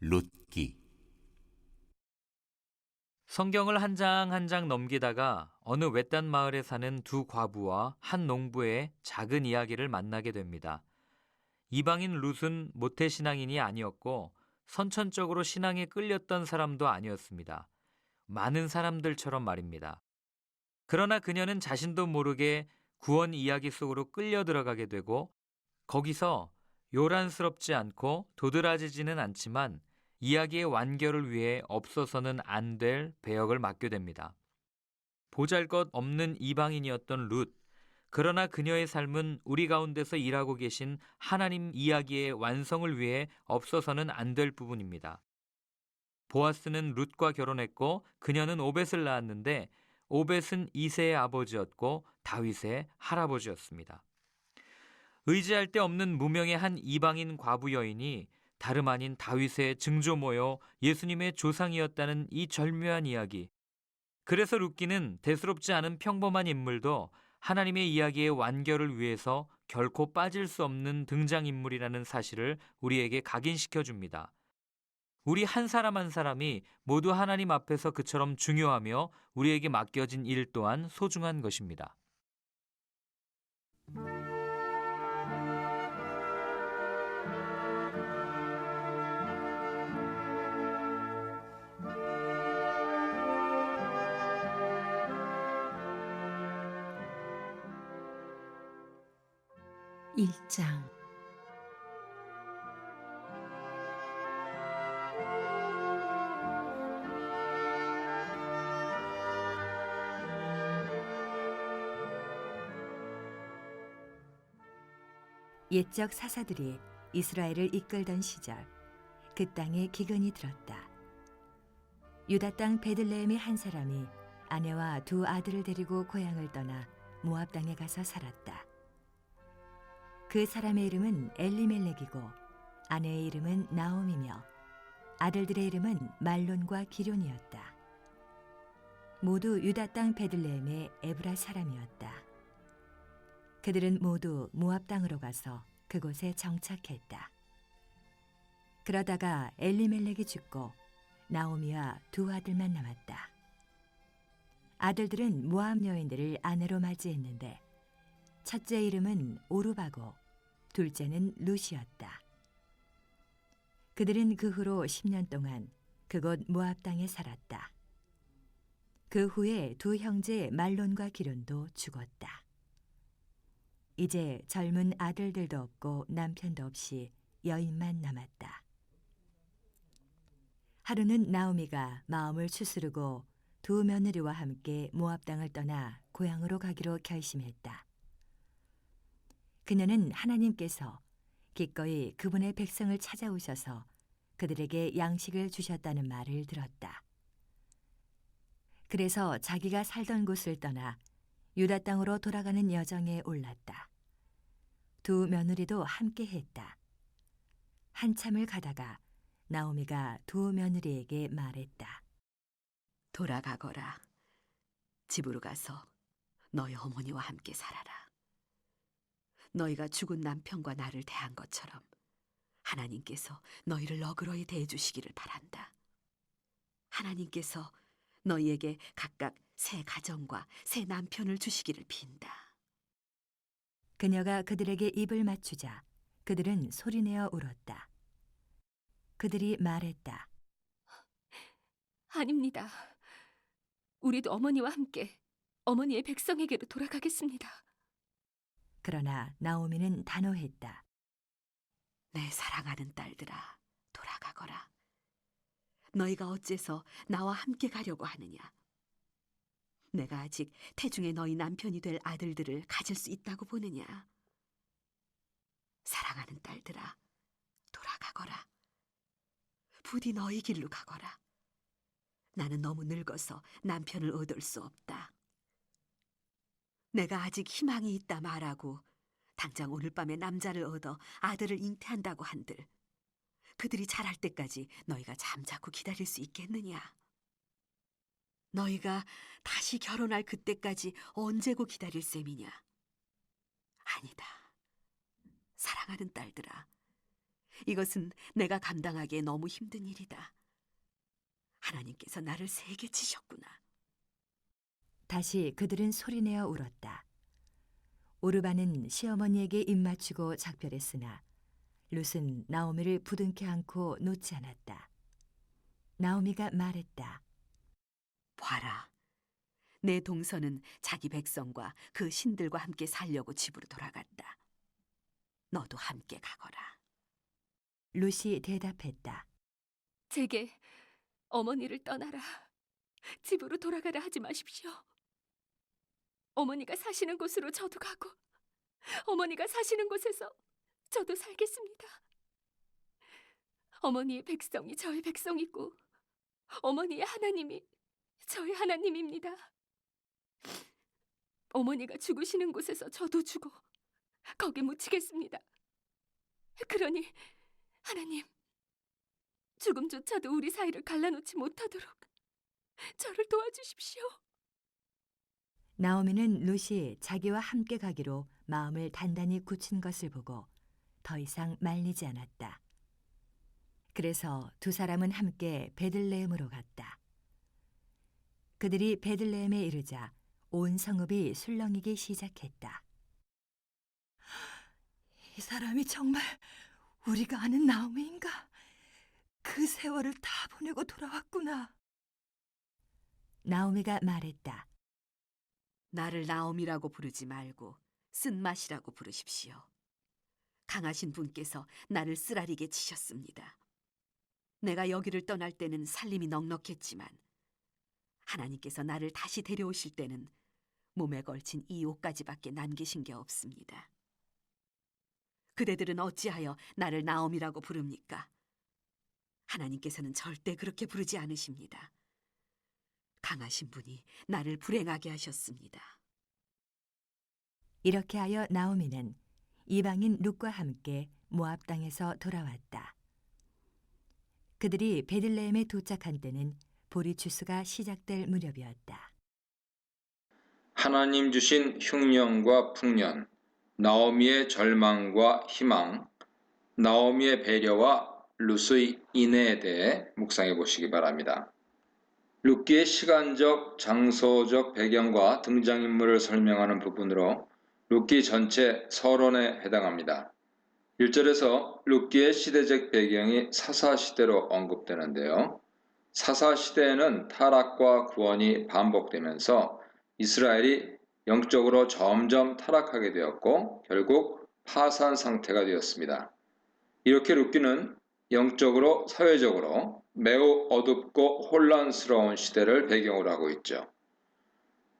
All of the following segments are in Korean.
룻기. 성경을 한 장 한 장 넘기다가 어느 외딴 마을에 사는 두 과부와 한 농부의 작은 이야기를 만나게 됩니다. 이방인 룻은 모태신앙인이 아니었고 선천적으로 신앙에 끌렸던 사람도 아니었습니다. 많은 사람들처럼 말입니다. 그러나 그녀는 자신도 모르게 구원 이야기 속으로 끌려 들어가게 되고 거기서 요란스럽지 않고 도드라지지는 않지만 이야기의 완결을 위해 없어서는 안 될 배역을 맡게 됩니다. 보잘것없는 이방인이었던 룻, 그러나 그녀의 삶은 우리 가운데서 일하고 계신 하나님 이야기의 완성을 위해 없어서는 안 될 부분입니다. 보아스는 룻과 결혼했고 그녀는 오벳을 낳았는데 오벳은 이새의 아버지였고 다윗의 할아버지였습니다. 의지할 데 없는 무명의 한 이방인 과부 여인이 다름 아닌 다윗의 증조모여 예수님의 조상이었다는 이 절묘한 이야기. 그래서 룻기는 대수롭지 않은 평범한 인물도 하나님의 이야기의 완결을 위해서 결코 빠질 수 없는 등장인물이라는 사실을 우리에게 각인시켜 줍니다. 우리 한 사람 한 사람이 모두 하나님 앞에서 그처럼 중요하며 우리에게 맡겨진 일 또한 소중한 것입니다. 1장. 옛적 사사들이 이스라엘을 이끌던 시절 그 땅에 기근이 들었다. 유다 땅 베들레헴의 한 사람이 아내와 두 아들을 데리고 고향을 떠나 모압 땅에 가서 살았다. 그 사람의 이름은 엘리멜렉이고 아내의 이름은 나옴이며 아들들의 이름은 말론과 기런이었다. 모두 유다 땅 베들레헴의 에브라 사람이었다. 그들은 모두 모압 땅으로 가서 그곳에 정착했다. 그러다가 엘리멜렉이 죽고 나오미와 두 아들만 남았다. 아들들은 모압 여인들을 아내로 맞이했는데 첫째 이름은 오르바고 둘째는 룻이었다. 그들은 그 후로 10년 동안 그곳 모압 땅에 살았다. 그 후에 두 형제 말론과 기런도 죽었다. 이제 젊은 아들들도 없고 남편도 없이 여인만 남았다. 하루는 나오미가 마음을 추스르고 두 며느리와 함께 모압 땅을 떠나 고향으로 가기로 결심했다. 그녀는 하나님께서 기꺼이 그분의 백성을 찾아오셔서 그들에게 양식을 주셨다는 말을 들었다. 그래서 자기가 살던 곳을 떠나 유다 땅으로 돌아가는 여정에 올랐다. 두 며느리도 함께 했다. 한참을 가다가 나오미가 두 며느리에게 말했다. 돌아가거라. 집으로 가서 너희 어머니와 함께 살아라. 너희가 죽은 남편과 나를 대한 것처럼 하나님께서 너희를 너그러이 대해주시기를 바란다. 하나님께서 너희에게 각각 새 가정과 새 남편을 주시기를 빈다. 그녀가 그들에게 입을 맞추자 그들은 소리내어 울었다. 그들이 말했다. 아닙니다. 우리도 어머니와 함께 어머니의 백성에게로 돌아가겠습니다. 그러나 나오미는 단호했다. 내 사랑하는 딸들아, 돌아가거라. 너희가 어째서 나와 함께 가려고 하느냐? 내가 아직 태중에 너희 남편이 될 아들들을 가질 수 있다고 보느냐? 사랑하는 딸들아, 돌아가거라. 부디 너희 길로 가거라. 나는 너무 늙어서 남편을 얻을 수 없다. 내가 아직 희망이 있다 말하고 당장 오늘 밤에 남자를 얻어 아들을 잉태한다고 한들 그들이 자랄 때까지 너희가 잠자코 기다릴 수 있겠느냐? 너희가 다시 결혼할 그때까지 언제고 기다릴 셈이냐? 아니다. 사랑하는 딸들아, 이것은 내가 감당하기에 너무 힘든 일이다. 하나님께서 나를 세게 치셨구나. 다시 그들은 소리내어 울었다. 오르바는 시어머니에게 입맞추고 작별했으나 룻은 나오미를 부둥켜 안고 놓지 않았다. 나오미가 말했다. 봐라, 내 동서는 자기 백성과 그 신들과 함께 살려고 집으로 돌아갔다. 너도 함께 가거라. 룻이 대답했다. 제게 어머니를 떠나라, 집으로 돌아가라 하지 마십시오. 어머니가 사시는 곳으로 저도 가고 어머니가 사시는 곳에서 저도 살겠습니다. 어머니의 백성이 저의 백성이고 어머니의 하나님이 저의 하나님입니다. 어머니가 죽으시는 곳에서 저도 죽어 거기 묻히겠습니다. 그러니 하나님, 죽음조차도 우리 사이를 갈라놓지 못하도록 저를 도와주십시오. 나오미는 룻이 자기와 함께 가기로 마음을 단단히 굳힌 것을 보고 더 이상 말리지 않았다. 그래서 두 사람은 함께 베들레헴으로 갔다. 그들이 베들레헴에 이르자 온 성읍이 술렁이기 시작했다. 이 사람이 정말 우리가 아는 나오미인가? 그 세월을 다 보내고 돌아왔구나. 나오미가 말했다. 나를 나옴이라고 부르지 말고 쓴맛이라고 부르십시오. 강하신 분께서 나를 쓰라리게 치셨습니다. 내가 여기를 떠날 때는 살림이 넉넉했지만 하나님께서 나를 다시 데려오실 때는 몸에 걸친 이 옷까지밖에 남기신 게 없습니다. 그대들은 어찌하여 나를 나옴이라고 부릅니까? 하나님께서는 절대 그렇게 부르지 않으십니다. 강하신 분이 나를 불행하게 하셨습니다. 이렇게 하여 나오미는 이방인 룻과 함께 모압 땅에서 돌아왔다. 그들이 베들레헴에 도착한 때는 보리 추수가 시작될 무렵이었다. 하나님 주신 흉년과 풍년, 나오미의 절망과 희망, 나오미의 배려와 룻의 인애에 대해 묵상해 보시기 바랍니다. 룻기의 시간적, 장소적 배경과 등장인물을 설명하는 부분으로 룻기 전체 서론에 해당합니다. 1절에서 룻기의 시대적 배경이 사사시대로 언급되는데요. 사사시대에는 타락과 구원이 반복되면서 이스라엘이 영적으로 점점 타락하게 되었고 결국 파산 상태가 되었습니다. 이렇게 룻기는 영적으로 사회적으로 매우 어둡고 혼란스러운 시대를 배경으로 하고 있죠.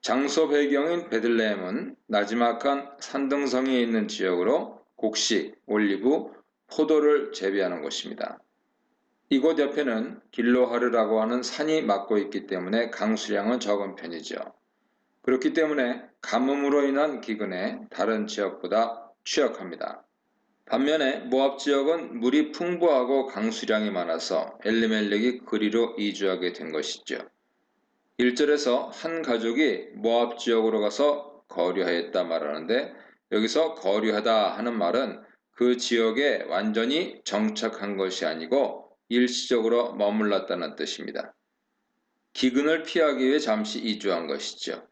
장소 배경인 베들레헴은 나지막한 산등성이 있는 지역으로 곡식, 올리브, 포도를 재배하는 곳입니다. 이곳 옆에는 길로하르라고 하는 산이 막고 있기 때문에 강수량은 적은 편이죠. 그렇기 때문에 가뭄으로 인한 기근에 다른 지역보다 취약합니다. 반면에 모압 지역은 물이 풍부하고 강수량이 많아서 엘리멜렉이 그리로 이주하게 된 것이죠. 1절에서 한 가족이 모압 지역으로 가서 거류하였다 말하는데 여기서 거류하다 하는 말은 그 지역에 완전히 정착한 것이 아니고 일시적으로 머물렀다는 뜻입니다. 기근을 피하기 위해 잠시 이주한 것이죠.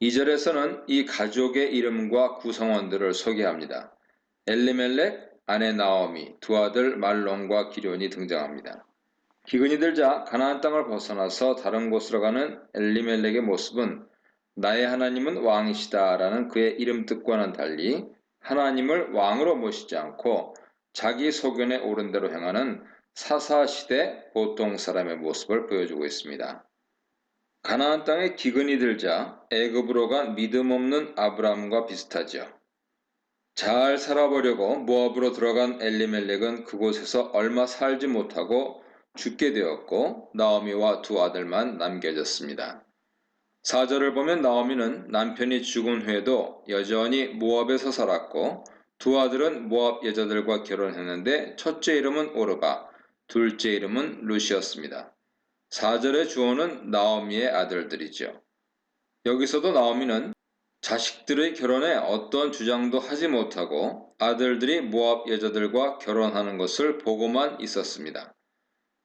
2절에서는 이 가족의 이름과 구성원들을 소개합니다. 엘리멜렉, 아내 나오미, 두 아들 말론과 기럐이 등장합니다. 기근이 들자 가나안 땅을 벗어나서 다른 곳으로 가는 엘리멜렉의 모습은 나의 하나님은 왕이시다라는 그의 이름 뜻과는 달리 하나님을 왕으로 모시지 않고 자기 소견에 옳은 대로 행하는 사사시대 보통 사람의 모습을 보여주고 있습니다. 가나안 땅에 기근이 들자 애굽으로 간 믿음 없는 아브라함과 비슷하죠. 잘 살아보려고 모압으로 들어간 엘리멜렉은 그곳에서 얼마 살지 못하고 죽게 되었고 나오미와 두 아들만 남겨졌습니다. 4절을 보면 나오미는 남편이 죽은 후에도 여전히 모압에서 살았고 두 아들은 모압 여자들과 결혼했는데 첫째 이름은 오르바, 둘째 이름은 룻이었습니다. 4절의 주어는 나오미의 아들들이죠. 여기서도 나오미는 자식들의 결혼에 어떤 주장도 하지 못하고 아들들이 모압 여자들과 결혼하는 것을 보고만 있었습니다.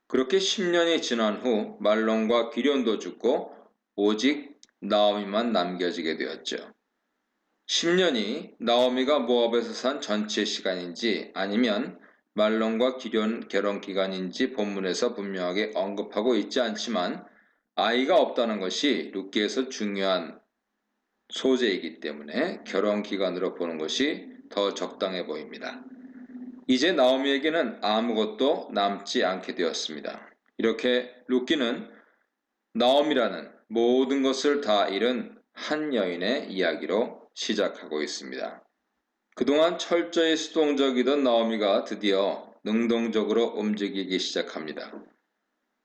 그렇게 10년이 지난 후 말론과 기련도 죽고 오직 나오미만 남겨지게 되었죠. 10년이 나오미가 모압에서 산 전체 시간인지 아니면 말론과 기련 결혼 기간인지 본문에서 분명하게 언급하고 있지 않지만 아이가 없다는 것이 룻기에서 중요한 소재이기 때문에 결혼 기간으로 보는 것이 더 적당해 보입니다. 이제 나오미에게는 아무것도 남지 않게 되었습니다. 이렇게 룻기는 나오미라는 모든 것을 다 잃은 한 여인의 이야기로 시작하고 있습니다. 그동안 철저히 수동적이던 나오미가 드디어 능동적으로 움직이기 시작합니다.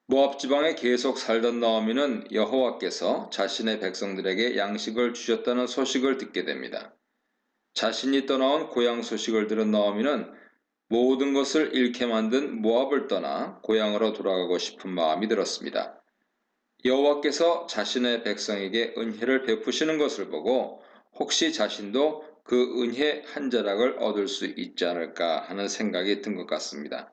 모압 지방에 계속 살던 나오미는 여호와께서 자신의 백성들에게 양식을 주셨다는 소식을 듣게 됩니다. 자신이 떠나온 고향 소식을 들은 나오미는 모든 것을 잃게 만든 모압을 떠나 고향으로 돌아가고 싶은 마음이 들었습니다. 여호와께서 자신의 백성에게 은혜를 베푸시는 것을 보고 혹시 자신도 그 은혜 한 자락을 얻을 수 있지 않을까 하는 생각이 든 것 같습니다.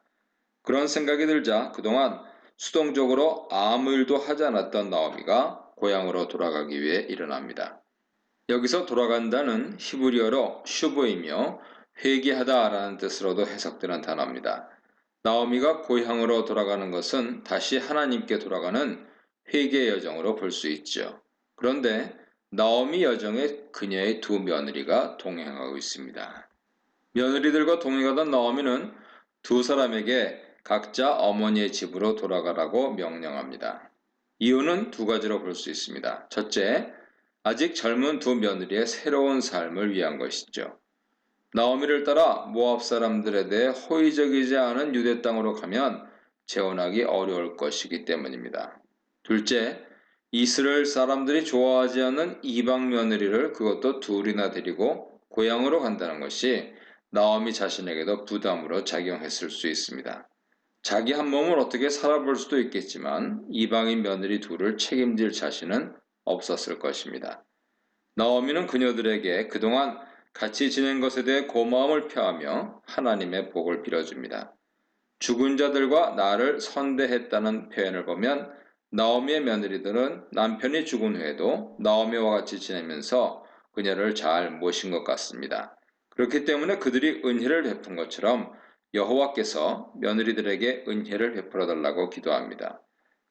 그런 생각이 들자 그동안 수동적으로 아무 일도 하지 않았던 나오미가 고향으로 돌아가기 위해 일어납니다. 여기서 돌아간다는 히브리어로 슈브이며 회개하다라는 뜻으로도 해석되는 단어입니다. 나오미가 고향으로 돌아가는 것은 다시 하나님께 돌아가는 회개 여정으로 볼 수 있죠. 그런데 나오미 여정에 그녀의 두 며느리가 동행하고 있습니다. 며느리들과 동행하던 나오미는 두 사람에게 각자 어머니의 집으로 돌아가라고 명령합니다. 이유는 두 가지로 볼 수 있습니다. 첫째, 아직 젊은 두 며느리의 새로운 삶을 위한 것이죠. 나오미를 따라 모압 사람들에 대해 호의적이지 않은 유대 땅으로 가면 재혼하기 어려울 것이기 때문입니다. 둘째, 이스라엘 사람들이 좋아하지 않는 이방 며느리를 그것도 둘이나 데리고 고향으로 간다는 것이 나오미 자신에게도 부담으로 작용했을 수 있습니다. 자기 한 몸을 어떻게 살아볼 수도 있겠지만 이방인 며느리 둘을 책임질 자신은 없었을 것입니다. 나오미는 그녀들에게 그동안 같이 지낸 것에 대해 고마움을 표하며 하나님의 복을 빌어줍니다. 죽은 자들과 나를 선대했다는 표현을 보면 나오미의 며느리들은 남편이 죽은 후에도 나오미와 같이 지내면서 그녀를 잘 모신 것 같습니다. 그렇기 때문에 그들이 은혜를 베푼 것처럼 여호와께서 며느리들에게 은혜를 베풀어 달라고 기도합니다.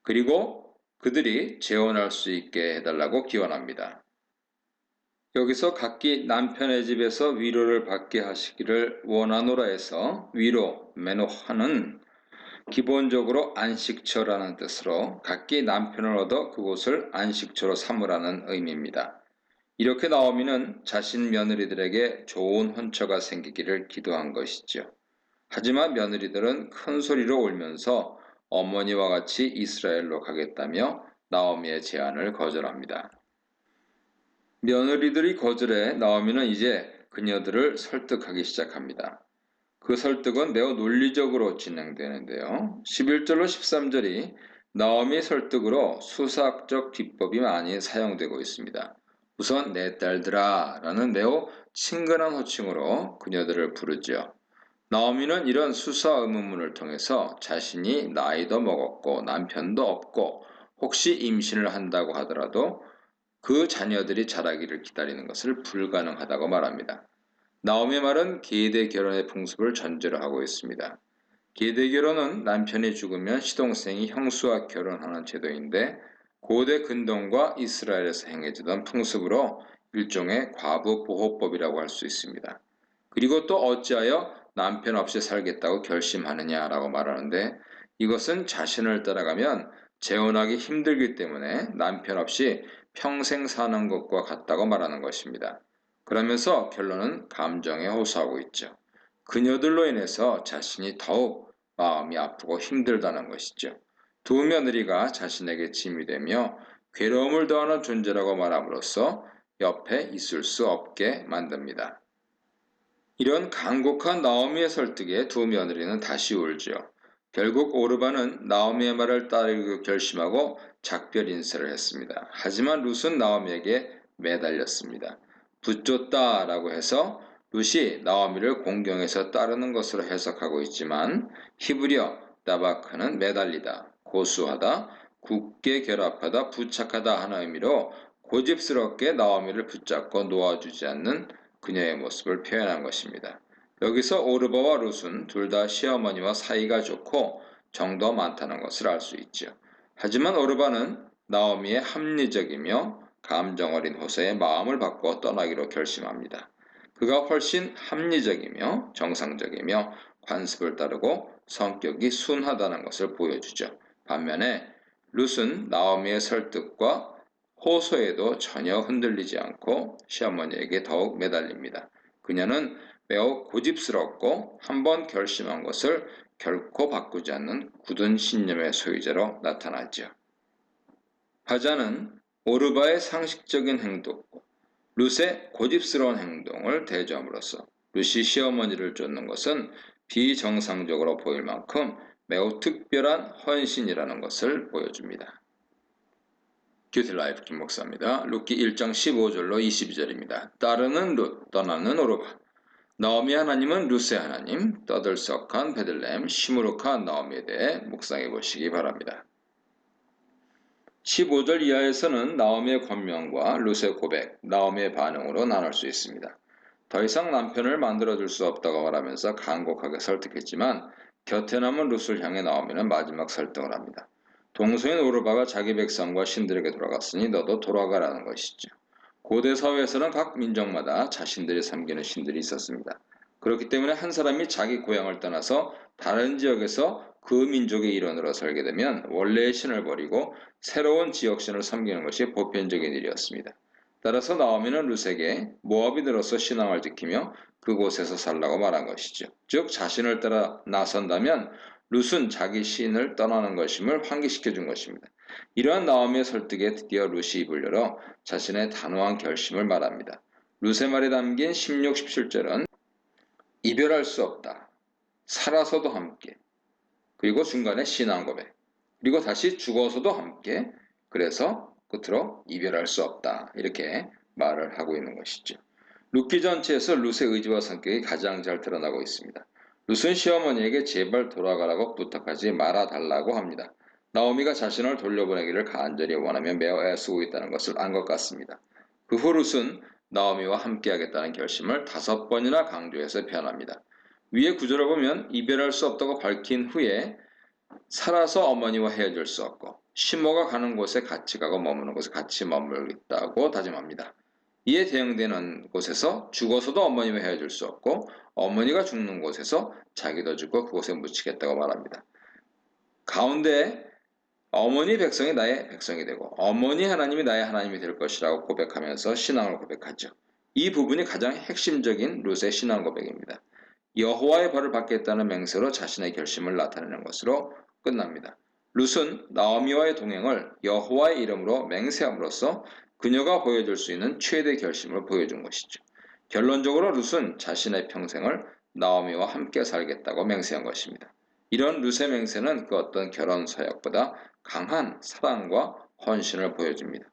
그리고 그들이 재혼할 수 있게 해달라고 기원합니다. 여기서 각기 남편의 집에서 위로를 받게 하시기를 원하노라 해서 위로, 메노하는 기본적으로 안식처라는 뜻으로 각기 남편을 얻어 그곳을 안식처로 삼으라는 의미입니다. 이렇게 나오미는 자신 며느리들에게 좋은 혼처가 생기기를 기도한 것이죠. 하지만 며느리들은 큰 소리로 울면서 어머니와 같이 이스라엘로 가겠다며 나오미의 제안을 거절합니다. 며느리들이 거절해 나오미는 이제 그녀들을 설득하기 시작합니다. 그 설득은 매우 논리적으로 진행되는데요. 11절로 13절이 나오미의 설득으로 수사학적 기법이 많이 사용되고 있습니다. 우선 내 딸들아 라는 매우 친근한 호칭으로 그녀들을 부르죠. 나오미는 이런 수사 의문문을 통해서 자신이 나이도 먹었고 남편도 없고 혹시 임신을 한다고 하더라도 그 자녀들이 자라기를 기다리는 것을 불가능하다고 말합니다. 나오미의 말은 계대 결혼의 풍습을 전제로 하고 있습니다. 계대 결혼은 남편이 죽으면 시동생이 형수와 결혼하는 제도인데 고대 근동과 이스라엘에서 행해지던 풍습으로 일종의 과부 보호법이라고 할 수 있습니다. 그리고 또 어찌하여 남편 없이 살겠다고 결심하느냐라고 말하는데 이것은 자신을 따라가면 재혼하기 힘들기 때문에 남편 없이 평생 사는 것과 같다고 말하는 것입니다. 그러면서 결론은 감정에 호소하고 있죠. 그녀들로 인해서 자신이 더욱 마음이 아프고 힘들다는 것이죠. 두 며느리가 자신에게 짐이 되며 괴로움을 더하는 존재라고 말함으로써 옆에 있을 수 없게 만듭니다. 이런 간곡한 나오미의 설득에 두 며느리는 다시 울죠. 결국 오르바는 나오미의 말을 따르기로 결심하고 작별 인사를 했습니다. 하지만 룻은 나오미에게 매달렸습니다. 붙줬다라고 해서 룻이 나오미를 공경해서 따르는 것으로 해석하고 있지만 히브리어 따바크는 매달리다, 고수하다, 굳게 결합하다, 부착하다 하는 의미로 고집스럽게 나오미를 붙잡고 놓아주지 않는 그녀의 모습을 표현한 것입니다. 여기서 오르바와 룻은 둘 다 시어머니와 사이가 좋고 정도 많다는 것을 알 수 있죠. 하지만 오르바는 나오미의 합리적이며 감정 어린 호세의 마음을 바꿔 떠나기로 결심합니다. 그가 훨씬 합리적이며 정상적이며 관습을 따르고 성격이 순하다는 것을 보여주죠. 반면에 룻은 나오미의 설득과 호소에도 전혀 흔들리지 않고 시어머니에게 더욱 매달립니다. 그녀는 매우 고집스럽고 한번 결심한 것을 결코 바꾸지 않는 굳은 신념의 소유자로 나타나죠. 하자는 오르바의 상식적인 행동, 룻의 고집스러운 행동을 대조함으로써 룻이 시어머니를 쫓는 것은 비정상적으로 보일 만큼 매우 특별한 헌신이라는 것을 보여줍니다. 큐티라이프 김 목사입니다. 룻기 1장 15절로 22절입니다. 따르는 룻, 떠나는 오르바. 나오미 하나님은 룻의 하나님, 떠들썩한 베들레헴, 시무룩한 나오미에 대해 묵상해 보시기 바랍니다. 15절 이하에서는 나오미의 권면과 룻의 고백, 나오미의 반응으로 나눌 수 있습니다. 더 이상 남편을 만들어줄 수 없다고 말하면서 간곡하게 설득했지만 곁에 남은 룻을 향해 나오미는 마지막 설득을 합니다. 동서인 오르바가 자기 백성과 신들에게 돌아갔으니 너도 돌아가라는 것이죠. 고대 사회에서는 각 민족마다 자신들이 섬기는 신들이 있었습니다. 그렇기 때문에 한 사람이 자기 고향을 떠나서 다른 지역에서 그 민족의 일원으로 살게 되면 원래의 신을 버리고 새로운 지역신을 섬기는 것이 보편적인 일이었습니다. 따라서 나오미는 룻에게 모압인으로서 신앙을 지키며 그곳에서 살라고 말한 것이죠. 즉 자신을 따라 나선다면 룻은 자기 신을 떠나는 것임을 환기시켜 준 것입니다. 이러한 나오미의 설득에 드디어 룻이 입을 열어 자신의 단호한 결심을 말합니다. 룻의 말에 담긴 16, 17절은 이별할 수 없다. 살아서도 함께. 그리고 중간에 신앙 고백. 그리고 다시 죽어서도 함께. 그래서 끝으로 이별할 수 없다. 이렇게 말을 하고 있는 것이죠. 룻기 전체에서 룻의 의지와 성격이 가장 잘 드러나고 있습니다. 룻은 시어머니에게 제발 돌아가라고 부탁하지 말아달라고 합니다. 나오미가 자신을 돌려보내기를 간절히 원하며 매우 애쓰고 있다는 것을 안 것 같습니다. 그 후 룻은 나오미와 함께하겠다는 결심을 5번이나 강조해서 표현합니다. 위의 구절을 보면 이별할 수 없다고 밝힌 후에 살아서 어머니와 헤어질 수 없고 시모가 가는 곳에 같이 가고 머무는 곳에 같이 머물겠다고 다짐합니다. 이에 대응되는 곳에서 죽어서도 어머니와 헤어질 수 없고 어머니가 죽는 곳에서 자기도 죽고 그곳에 묻히겠다고 말합니다. 가운데 어머니 백성이 나의 백성이 되고 어머니 하나님이 나의 하나님이 될 것이라고 고백하면서 신앙을 고백하죠. 이 부분이 가장 핵심적인 룻의 신앙 고백입니다. 여호와의 벌을 받겠다는 맹세로 자신의 결심을 나타내는 것으로 끝납니다. 룻은 나오미와의 동행을 여호와의 이름으로 맹세함으로써 그녀가 보여줄 수 있는 최대 결심을 보여준 것이죠. 결론적으로 룻은 자신의 평생을 나오미와 함께 살겠다고 맹세한 것입니다. 이런 룻의 맹세는 그 어떤 결혼 서약보다 강한 사랑과 헌신을 보여줍니다.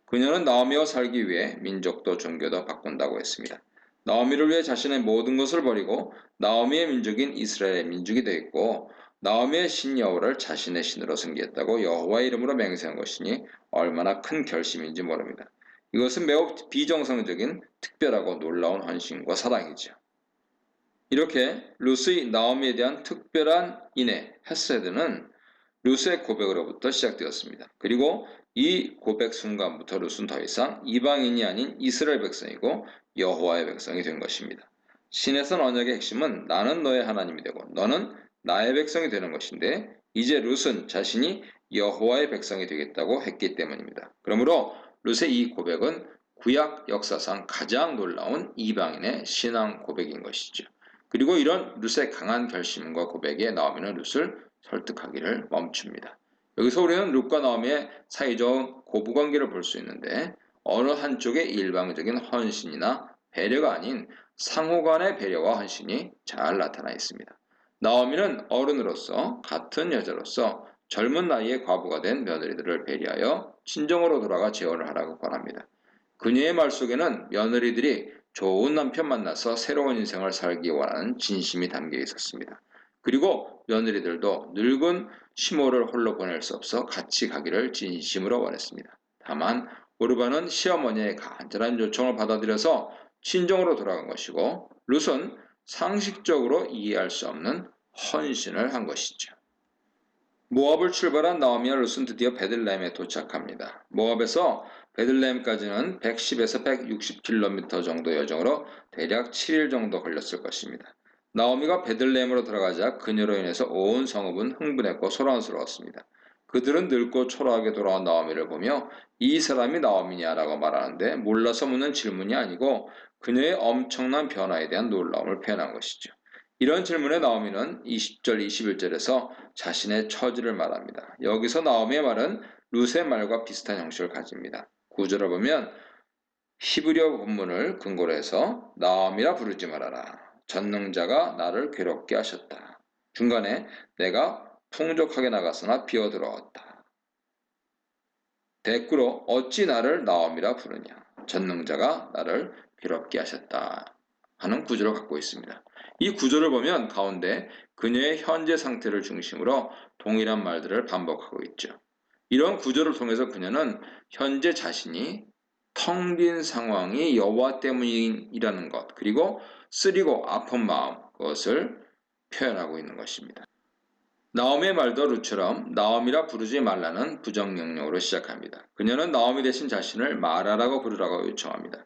그녀는 나오미와 살기 위해 민족도 종교도 바꾼다고 했습니다. 나오미를 위해 자신의 모든 것을 버리고 나오미의 민족인 이스라엘의 민족이 되었고 나오미의 신 여호와를 자신의 신으로 섬기겠다고 여호와의 이름으로 맹세한 것이니 얼마나 큰 결심인지 모릅니다. 이것은 매우 비정상적인 특별하고 놀라운 헌신과 사랑이죠. 이렇게 룻의 나오미에 대한 특별한 인애, 헤세드는 룻의 고백으로부터 시작되었습니다. 그리고 이 고백 순간부터 룻은 더 이상 이방인이 아닌 이스라엘 백성이고 여호와의 백성이 된 것입니다. 신에선 언약의 핵심은 나는 너의 하나님이 되고 너는 나의 백성이 되는 것인데 이제 룻은 자신이 여호와의 백성이 되겠다고 했기 때문입니다. 그러므로 룻의 이 고백은 구약 역사상 가장 놀라운 이방인의 신앙 고백인 것이죠. 그리고 이런 룻의 강한 결심과 고백에 나오미는 룻을 설득하기를 멈춥니다. 여기서 우리는 룻과 나오미의 사이좋은 고부관계를 볼 수 있는데 어느 한쪽의 일방적인 헌신이나 배려가 아닌 상호간의 배려와 헌신이 잘 나타나 있습니다. 나오미는 어른으로서 같은 여자로서 젊은 나이에 과부가 된 며느리들을 배려하여 친정으로 돌아가 재혼을 하라고 권합니다. 그녀의 말 속에는 며느리들이 좋은 남편 만나서 새로운 인생을 살기 원하는 진심이 담겨 있었습니다. 그리고 며느리들도 늙은 시모를 홀로 보낼 수 없어 같이 가기를 진심으로 원했습니다. 다만 오르반은 시어머니의 간절한 요청을 받아들여서 친정으로 돌아간 것이고 룻은 상식적으로 이해할 수 없는 헌신을 한 것이죠. 모압을 출발한 나오미와 룻은 드디어 베들레헴에 도착합니다. 모압에서 베들레헴까지는 110에서 160km 정도 여정으로 대략 7일 정도 걸렸을 것입니다. 나오미가 베들레헴으로 들어가자 그녀로 인해서 온 성읍은 흥분했고 소란스러웠습니다. 그들은 늙고 초라하게 돌아온 나오미를 보며 이 사람이 나오미냐라고 말하는데 몰라서 묻는 질문이 아니고 그녀의 엄청난 변화에 대한 놀라움을 표현한 것이죠. 이런 질문에 나오미는 20절, 21절에서 자신의 처지를 말합니다. 여기서 나오미의 말은 룻의 말과 비슷한 형식을 가집니다. 구절을 보면 히브리어 본문을 근거로 해서 나오미라 부르지 말아라. 전능자가 나를 괴롭게 하셨다. 중간에 내가 풍족하게 나갔으나 비어들어왔다. 대꾸로 어찌 나를 나오미라 부르냐. 전능자가 나를 괴롭게 하셨다. 하는 구절을 갖고 있습니다. 이 구절을 보면 가운데 그녀의 현재 상태를 중심으로 동일한 말들을 반복하고 있죠. 이런 구절을 통해서 그녀는 현재 자신이 텅 빈 상황이 여호와 때문이라는 것, 그리고 쓰리고 아픈 마음, 그것을 표현하고 있는 것입니다. 나오미의 말도 룻처럼 나오미라 부르지 말라는 부정명령으로 시작합니다. 그녀는 나오미 대신 자신을 마라라고 부르라고 요청합니다.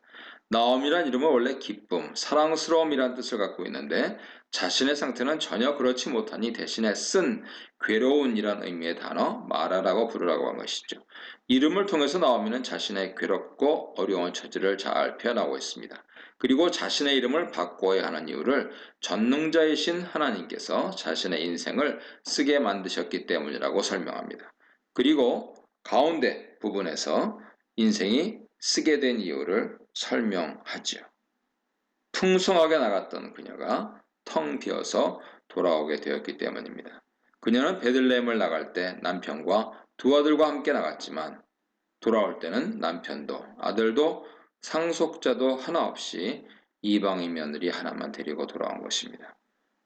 나오미란 이름은 원래 기쁨, 사랑스러움이란 뜻을 갖고 있는데 자신의 상태는 전혀 그렇지 못하니 대신에 쓴 괴로운이란 의미의 단어 마라라고 부르라고 한 것이죠. 이름을 통해서 나오미는 자신의 괴롭고 어려운 처지를 잘 표현하고 있습니다. 그리고 자신의 이름을 바꿔야 하는 이유를 전능자이신 하나님께서 자신의 인생을 쓰게 만드셨기 때문이라고 설명합니다. 그리고 가운데 부분에서 인생이 쓰게 된 이유를 설명하죠. 풍성하게 나갔던 그녀가 텅 비어서 돌아오게 되었기 때문입니다. 그녀는 베들레헴을 나갈 때 남편과 두 아들과 함께 나갔지만 돌아올 때는 남편도 아들도 상속자도 하나 없이 이방인 며느리 하나만 데리고 돌아온 것입니다.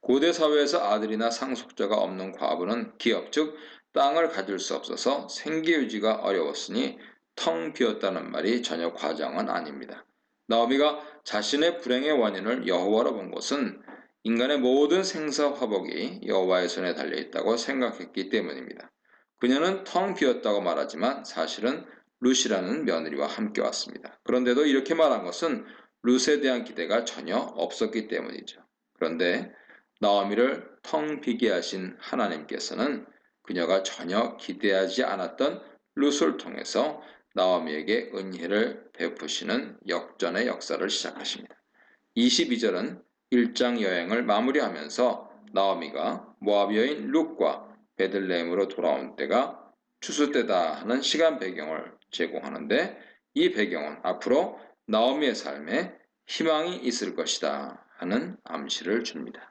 고대 사회에서 아들이나 상속자가 없는 과부는 기업, 즉 땅을 가질 수 없어서 생계 유지가 어려웠으니 텅 비었다는 말이 전혀 과장은 아닙니다. 나오미가 자신의 불행의 원인을 여호와로 본 것은 인간의 모든 생사 화복이 여호와의 손에 달려 있다고 생각했기 때문입니다. 그녀는 텅 비었다고 말하지만 사실은 룻이라는 며느리와 함께 왔습니다. 그런데도 이렇게 말한 것은 룻에 대한 기대가 전혀 없었기 때문이죠. 그런데 나오미를 텅 비게 하신 하나님께서는 그녀가 전혀 기대하지 않았던 룻을 통해서 나오미에게 은혜를 베푸시는 역전의 역사를 시작하십니다. 22절은 1장 여행을 마무리하면서 나오미가 모압 여인 룻과 베들레헴으로 돌아온 때가 추수 때다 하는 시간 배경을 제공하는데 이 배경은 앞으로 나오미의 삶에 희망이 있을 것이다 하는 암시를 줍니다.